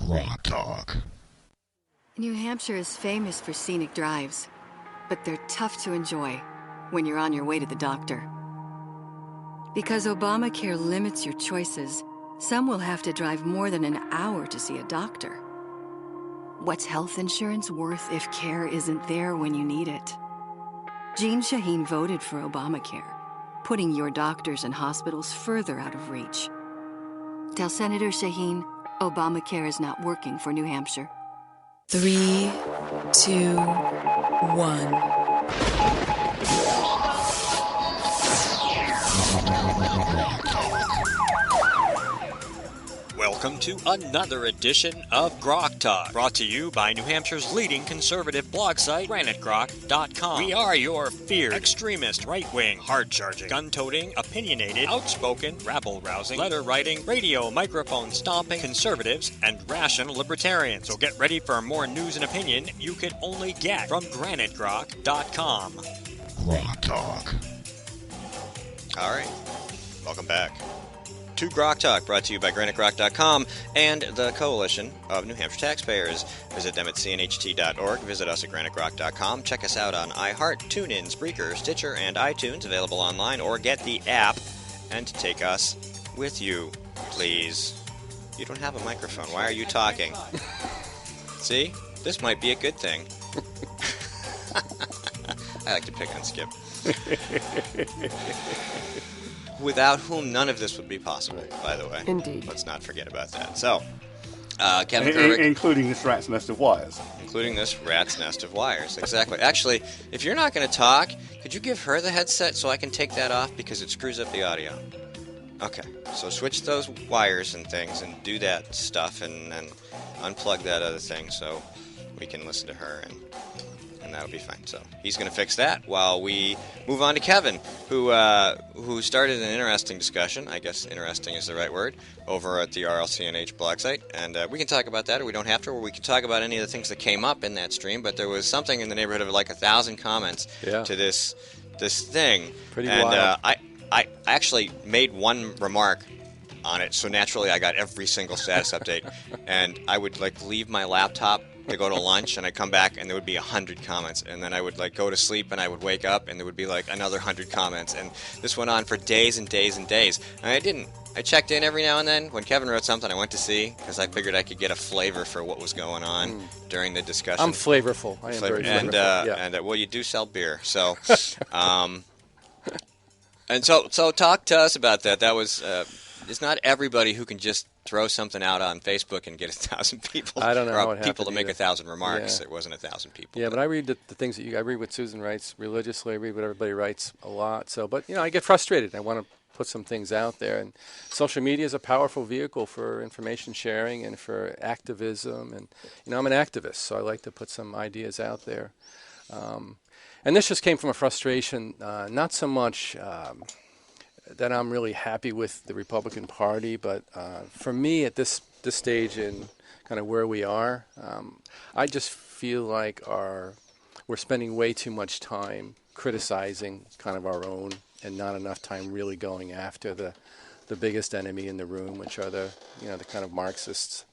GrokTALK. New Hampshire is famous for scenic drives, but they're tough to enjoy when you're on your way to the doctor. Because Obamacare limits your choices, some will have to drive more than an hour to see a doctor. What's health insurance worth if care isn't there when you need it? Jean Shaheen voted for Obamacare, putting your doctors and hospitals further out of reach. Tell Senator Shaheen Obamacare is not working for New Hampshire. 3, 2, 1. Welcome to another edition of GrokTALK, brought to you by New Hampshire's leading conservative blog site, GraniteGrok.com. We are your feared, extremist, right-wing, hard-charging, gun-toting, opinionated, outspoken, rabble-rousing, letter-writing, radio microphone stomping conservatives and rational libertarians. So get ready for more news and opinion you could only get from GraniteGrok.com. GrokTALK. All right, welcome back to GrokTALK, brought to you by GraniteGrok.com and the Coalition of New Hampshire Taxpayers. Visit them at cnht.org. Visit us at GraniteGrok.com. Check us out on iHeart, TuneIn, Spreaker, Stitcher, and iTunes, available online, or get the app and take us with you, please. You don't have a microphone. Why are you talking? See? This might be a good thing. I like to pick on Skip. Without whom none of this would be possible, by the way. Indeed. Let's not forget about that. So, Kevin Kervick. Including this rat's nest of wires. Including this rat's nest of wires, exactly. Actually, if you're not going to talk, could you give her the headset so I can take that off because it screws up the audio? Okay, so switch those wires and things and do that stuff and then unplug that other thing so we can listen to her and that'll be fine. So he's going to fix that while we move on to Kevin, who started an interesting discussion. I guess interesting is the right word, over at the RLCNH blog site. And we can talk about that, or we don't have to, or we can talk about any of the things that came up in that stream. But there was something in the neighborhood of like 1,000 comments to this thing. Pretty and wild. I actually made one remark on it, so naturally I got every single status update. And I would like leave my laptop to go to lunch, and I'd come back, and there would be 100 comments, and then I would like go to sleep, and I would wake up, and there would be like another 100 comments, and this went on for days and days and days. And I checked in every now and then when Kevin wrote something I went to see, because I figured I could get a flavor for what was going on during the discussion. I'm flavorful. I am very flavorful. And well, you do sell beer, so and so talk to us about that. That was it's not everybody who can just throw something out on Facebook and get 1,000 people. I don't know how it or people to happened make either. 1,000 remarks. Yeah. It wasn't 1,000 people. Yeah, but I read the things that I read what Susan writes religiously. I read what everybody writes a lot. So, but I get frustrated. I want to put some things out there, and social media is a powerful vehicle for information sharing and for activism. And I'm an activist, so I like to put some ideas out there. And this just came from a frustration, not so much that I'm really happy with the Republican Party, but for me at this stage in kind of where we are, I just feel like we're spending way too much time criticizing kind of our own and not enough time really going after the biggest enemy in the room, which are the kind of Marxist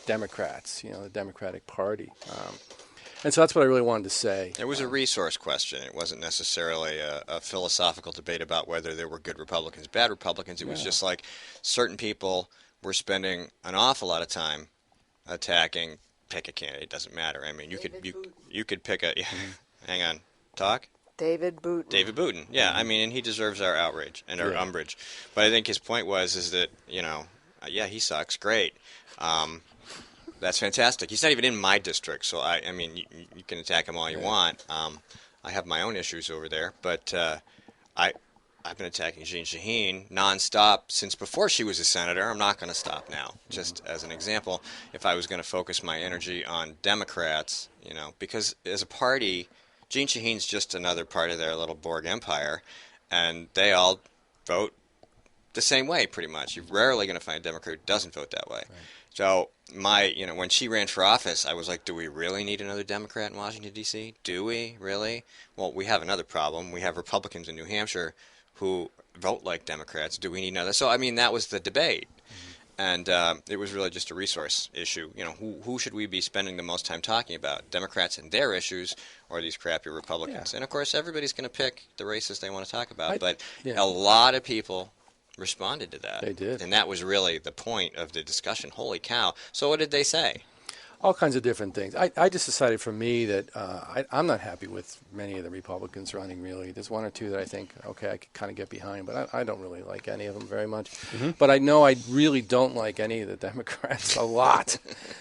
Democrats, the Democratic Party. And so that's what I really wanted to say. It was a resource question. It wasn't necessarily a philosophical debate about whether there were good Republicans, bad Republicans. It was just like certain people were spending an awful lot of time attacking. Pick a candidate. It doesn't matter. I mean, you could pick a. Hang on. Talk. David Booten. David Booten. Yeah. I mean, and he deserves our outrage and our umbrage. But I think his point is that he sucks. Great. That's fantastic. He's not even in my district, so I mean, you can attack him all you want. I have my own issues over there, but I've been attacking Jean Shaheen nonstop since before she was a senator. I'm not going to stop now. Just as an example, if I was going to focus my energy on Democrats, because as a party, Jean Shaheen's just another part of their little Borg empire, and they all vote the same way pretty much. You're rarely going to find a Democrat who doesn't vote that way. Right. So when she ran for office, I was like, do we really need another Democrat in Washington, D.C.? Do we really? Well, we have another problem. We have Republicans in New Hampshire who vote like Democrats. Do we need another? So, I mean, that was the debate. And it was really just a resource issue. You know, who should we be spending the most time talking about? Democrats and their issues, or these crappy Republicans? Yeah. And of course, everybody's going to pick the races they want to talk about. But yeah. a lot of people responded to that. They did. And that was really the point of the discussion. Holy cow. So what did they say? All kinds of different things. I just decided for me that I'm not happy with many of the Republicans running, really. There's one or two that I think, okay, I could kind of get behind, but I don't really like any of them very much. Mm-hmm. But I know I really don't like any of the Democrats a lot.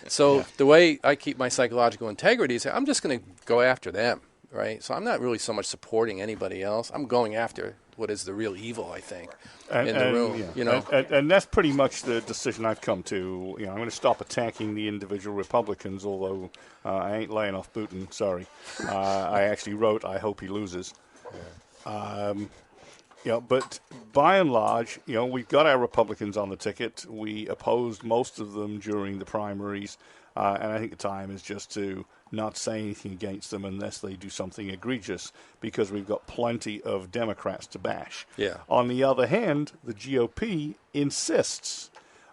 So the way I keep my psychological integrity is I'm just going to go after them, right? So I'm not really so much supporting anybody else. I'm going after what is the real evil, I think, in the room. Yeah. You know, and that's pretty much the decision I've come to. You know, I'm going to stop attacking the individual Republicans, although I ain't laying off Putin. Sorry, I actually wrote, "I hope he loses." You know, but by and large, you know, we've got our Republicans on the ticket. We opposed most of them during the primaries, and I think the time is just to not say anything against them unless they do something egregious, because we've got plenty of Democrats to bash. Yeah. On the other hand, the GOP insists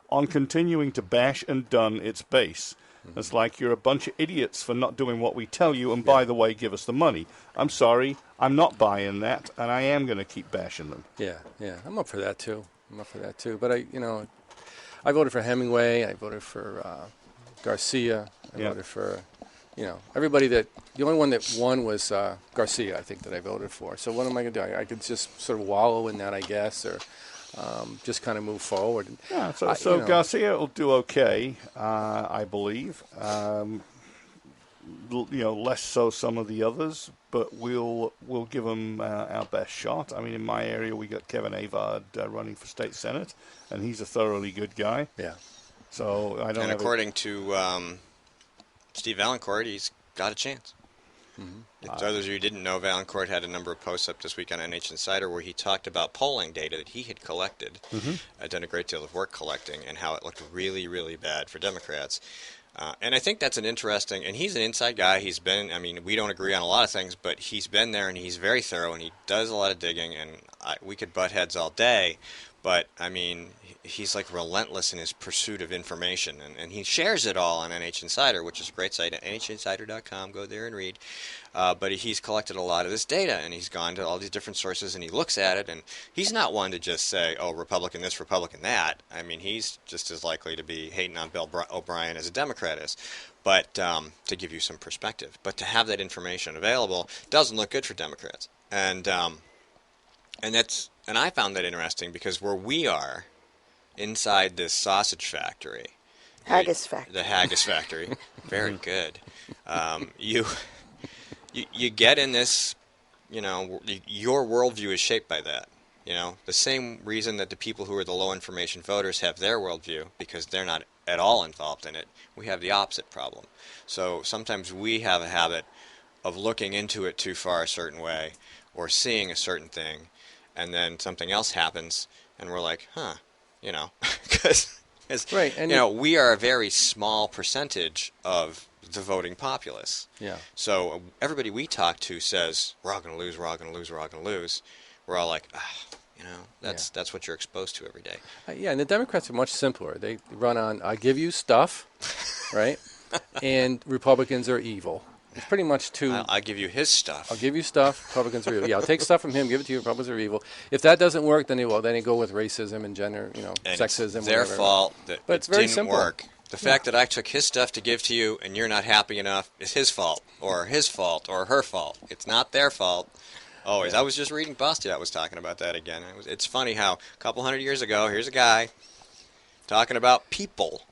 on continuing to bash and dun its base. Mm-hmm. It's like you're a bunch of idiots for not doing what we tell you, and by the way, give us the money. I'm sorry, I'm not buying that, and I am going to keep bashing them. Yeah, I'm up for that too. But I voted for Hemingway. I voted for Garcia. I voted for, everybody the only one that won was Garcia, I think, that I voted for. So what am I going to do? I could just sort of wallow in that, I guess, or just kind of move forward. Yeah, so Garcia will do okay, I believe. Less so some of the others, but we'll give them our best shot. I mean, in my area, we got Kevin Avard running for state senate, and he's a thoroughly good guy. Yeah. So I don't. And according to Steve Valancourt, he's got a chance. Mm-hmm. For others of you who didn't know, Valancourt had a number of posts up this week on NH Insider where he talked about polling data that he had collected, done a great deal of work collecting, and how it looked really, really bad for Democrats. And I think that's an interesting, and he's an inside guy. He's been, we don't agree on a lot of things, but he's been there and he's very thorough and he does a lot of digging, and we could butt heads all day, but he's like relentless in his pursuit of information, and he shares it all on NH Insider, which is a great site at nhinsider.com. Go there and read. But he's collected a lot of this data, and he's gone to all these different sources, and he looks at it, and he's not one to just say, oh, Republican this, Republican that. He's just as likely to be hating on Bill O'Brien as a Democrat is. But to give you some perspective. But to have that information available doesn't look good for Democrats. And I found that interesting because where we are, inside this sausage factory, Haggis factory. The haggis factory, very good. You get in this, your worldview is shaped by that. The same reason that the people who are the low information voters have their worldview, because they're not at all involved in it. We have the opposite problem. So sometimes we have a habit of looking into it too far a certain way, or seeing a certain thing, and then something else happens, and we're like, because right, and we are a very small percentage of the voting populace. Yeah. So everybody we talk to says, we're all going to lose, we're all going to lose, we're all going to lose. We're all like, that's what you're exposed to every day. And the Democrats are much simpler. They run on, I give you stuff, right? And Republicans are evil. It's pretty much two. I'll give you his stuff. I'll give you stuff. Republicans are evil. Yeah, I'll take stuff from him, give it to you. Republicans are evil. If that doesn't work, then they go with racism and gender, and sexism. It's their fault that but it it's very didn't simple. work. The fact that I took his stuff to give to you and you're not happy enough is his fault, or her fault. It's not their fault. Always. I was just reading Bastiat was talking about that again. It's funny how a couple hundred years ago, here's a guy talking about people,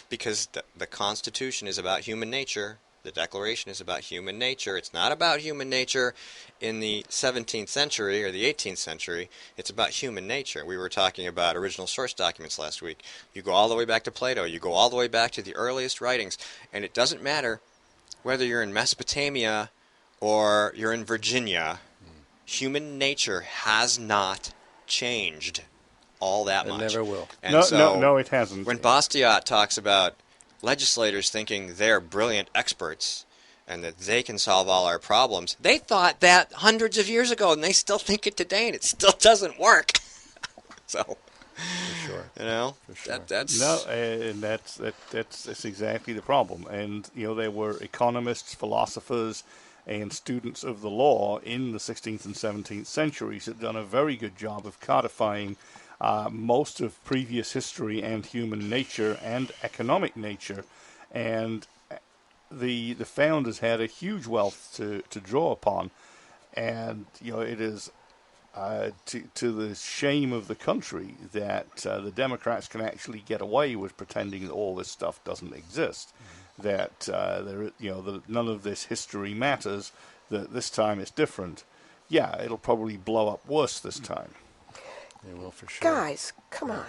because the Constitution is about human nature. The Declaration is about human nature. It's not about human nature in the 17th century or the 18th century. It's about human nature. We were talking about original source documents last week. You go all the way back to Plato. You go all the way back to the earliest writings. And it doesn't matter whether you're in Mesopotamia or you're in Virginia. Human nature has not changed all that much. It never will. And no, it hasn't. When Bastiat talks about legislators thinking they're brilliant experts and that they can solve all our problems, they thought that hundreds of years ago, and they still think it today, and it still doesn't work. So, sure. You know, For sure. that's No, and that's exactly the problem. And there were economists, philosophers, and students of the law in the 16th and 17th centuries that had done a very good job of codifying most of previous history and human nature and economic nature, and the founders had a huge wealth to draw upon, and it is to the shame of the country that the Democrats can actually get away with pretending that all this stuff doesn't exist, that none of this history matters, that this time it's different. Yeah, it'll probably blow up worse this time. It will for sure. Guys, come on.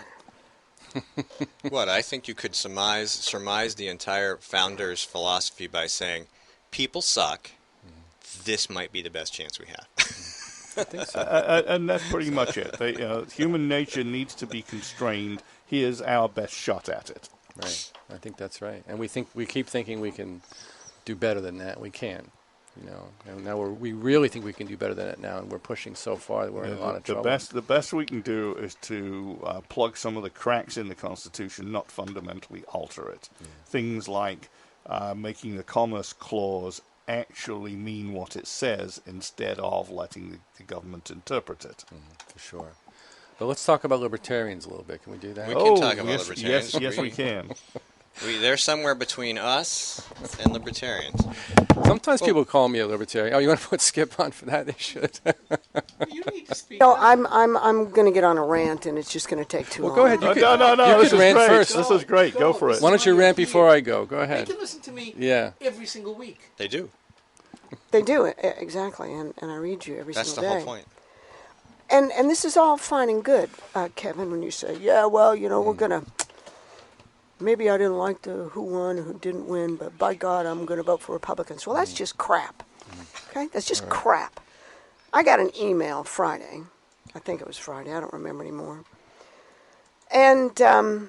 what I think you could surmise the entire founders' philosophy by saying, people suck. This might be the best chance we have. I think so. And that's pretty much it. Human nature needs to be constrained. Here's our best shot at it. Right. I think that's right. And we keep thinking we can do better than that. We can. And now we really think we can do better than it now, and we're pushing so far that we're in a lot of trouble. The best we can do is to plug some of the cracks in the Constitution, not fundamentally alter it. Things like making the Commerce Clause actually mean what it says instead of letting the government interpret it. For sure. But let's talk about libertarians a little bit. Can we do that? We can talk about libertarians. Yes, we can. They're somewhere between us and libertarians. Sometimes people call me a libertarian. Oh, you want to put Skip on for that? They should. You need to speak. No, I'm going to get on a rant, and it's just going to take too long. Go ahead. No, you this could is rant great. first. This is great. Go for it. Why don't you rant before I go? Go They ahead. can listen to me Yeah. every single week. They do. They do it exactly, and I read you every That's single day. the whole point. And this is all fine and good, Kevin, when you say, yeah, well, we're going to, maybe I didn't like who won, who didn't win, but by God, I'm going to vote for Republicans. Well, that's just crap. Okay? That's just crap. I got an email Friday. I think it was Friday. I don't remember anymore. And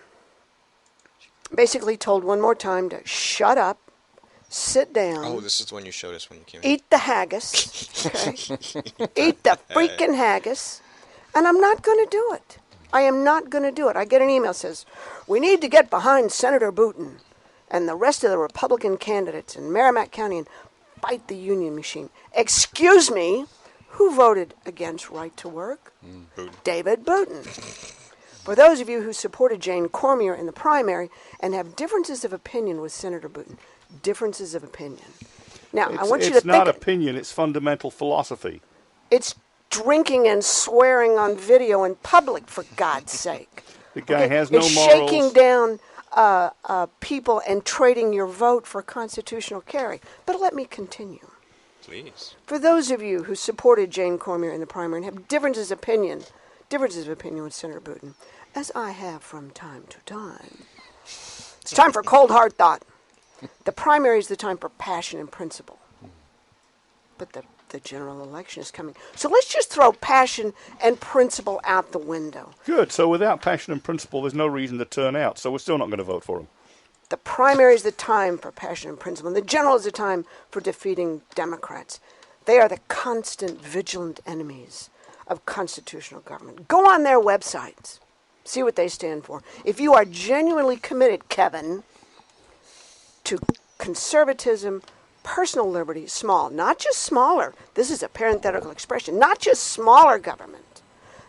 basically told one more time to shut up, sit down. Oh, this is the one you showed us when you came in. Eat the haggis. Okay? Eat the freaking haggis. And I'm not going to do it. I am not going to do it. I get an email that says, we need to get behind Senator Booten and the rest of the Republican candidates in Merrimack County and fight the union machine. Excuse me, who voted against right to work? Booten. David Booten. For those of you who supported Jane Cormier in the primary and have differences of opinion with Senator Booten, differences of opinion. Now, I want you to think... It's not opinion, it's fundamental philosophy. It's drinking and swearing on video in public, for God's sake. The guy has no it's morals. Shaking down people and trading your vote for constitutional carry. But let me continue. Please. For those of you who supported Jane Cormier in the primary and have differences of opinion with Senator Booten, as I have from time to time, it's time for cold hard thought. The primary is the time for passion and principle. But the general election is coming. So let's just throw passion and principle out the window. Good. So without passion and principle, there's no reason to turn out. So we're still not going to vote for him. The primary is the time for passion and principle, and the general is the time for defeating Democrats. They are the constant, vigilant enemies of constitutional government. Go on their websites. See what they stand for. If you are genuinely committed, Kevin, to conservatism, personal liberty, small, not just smaller. This is a parenthetical expression. Not just smaller government.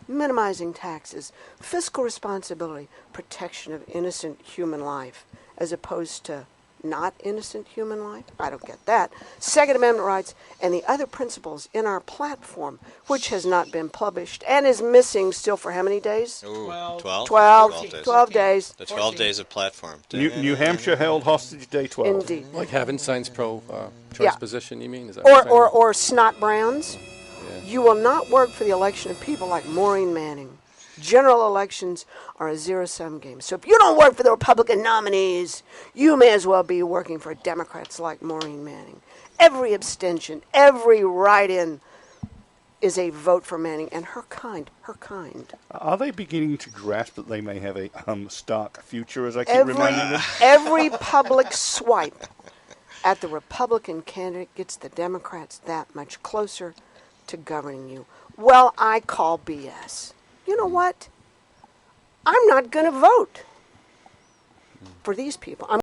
Minimizing taxes, fiscal responsibility, protection of innocent human life, as opposed to not innocent human life. I don't get that. Second Amendment rights and the other principles in our platform, which has not been published and is missing still for how many days? Ooh, 12. 12 days. The 12 days of platform. New Hampshire held hostage day 12. Indeed. Like having signs pro-choice Yeah. position, you mean? Is that what you're saying? Or snot browns. Yeah. You will not work for the election of people like Maureen Manning. General elections are a zero-sum game. So if you don't work for the Republican nominees, you may as well be working for Democrats like Maureen Manning. Every abstention, every write-in is a vote for Manning and her kind. Are they beginning to grasp that they may have a stark future, as I keep reminding them? Every public swipe at the Republican candidate gets the Democrats that much closer to governing you. Well, I call BS. You know what? I'm not going to vote for these people. I'm